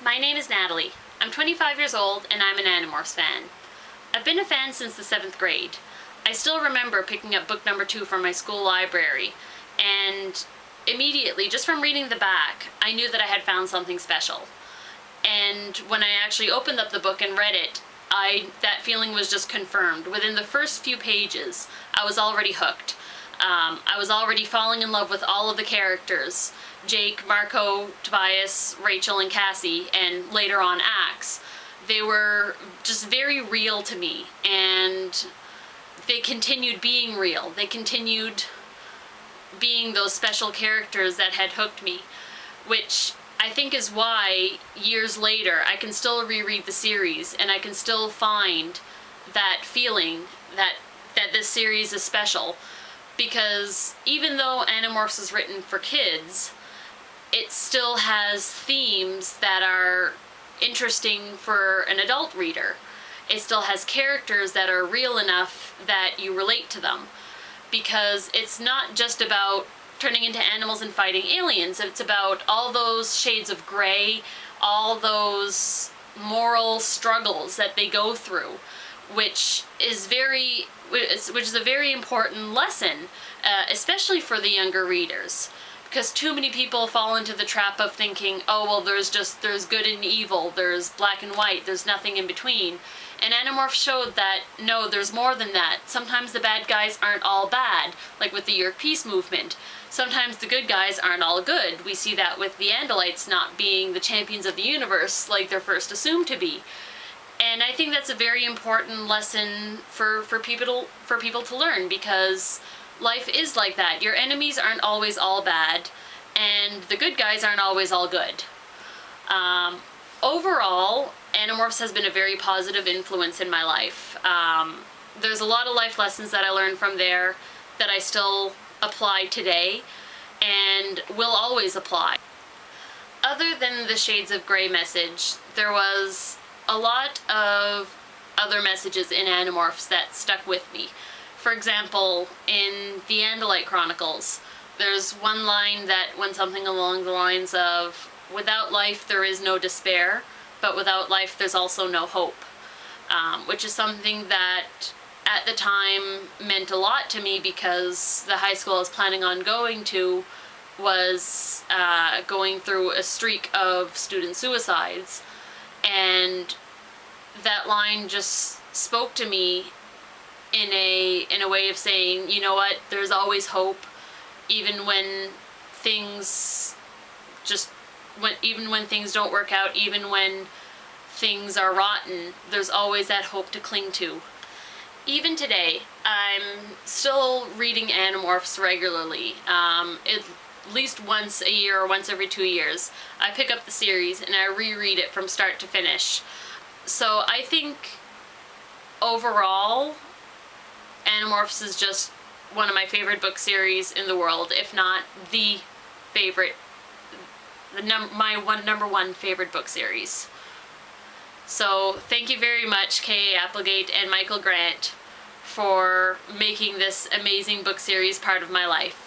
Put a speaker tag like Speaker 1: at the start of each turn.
Speaker 1: My name is Natalie. I'm 25 years old and I'm an Animorphs fan. I've been a fan since the 7th grade. I still remember picking up book number 2 from my school library, and immediately, just from reading the back, I knew that I had found something special. And when I actually opened up the book and read it, that feeling was just confirmed. Within the first few pages, I was already hooked. I was already falling in love with all of the characters. Jake, Marco, Tobias, Rachel, and Cassie, and later on Axe. They were just very real to me, and they continued being real. They continued being those special characters that had hooked me, which I think is why years later I can still reread the series and I can still find that feeling that this series is special, because even though Animorphs is written for kids, it still has themes that are interesting for an adult reader. It still has characters that are real enough that you relate to them, because it's not just about turning into animals and fighting aliens. It's about all those shades of gray, all those moral struggles that they go through, which is a very important lesson, especially for the younger readers. Because too many people fall into the trap of thinking, oh, well, there's good and evil, there's black and white, there's nothing in between. And Animorphs showed that, no, there's more than that. Sometimes the bad guys aren't all bad, like with the Yeerk Peace movement. Sometimes the good guys aren't all good. We see that with the Andalites not being the champions of the universe like they're first assumed to be. And I think that's a very important lesson for people to learn, because life is like that. Your enemies aren't always all bad, and the good guys aren't always all good. Overall, Animorphs has been a very positive influence in my life. There's a lot of life lessons that I learned from there that I still apply today and will always apply. Other than the Shades of Grey message, there was a lot of other messages in Animorphs that stuck with me. For example, in the Andalite Chronicles, there's one line that went something along the lines of, without life there is no despair, but without life there's also no hope, which is something that at the time meant a lot to me, because the high school I was planning on going to was going through a streak of student suicides, and that line just spoke to me in a way of saying, you know what, there's always hope, even when things don't work out, even when things are rotten, there's always that hope to cling to. Even today, I'm still reading Animorphs regularly. At least once a year or once every 2 years. I pick up the series and I reread it from start to finish. So I think overall, Animorphs is just one of my favorite book series in the world, if not the favorite, my number one favorite book series. So thank you very much, K.A. Applegate and Michael Grant, for making this amazing book series part of my life.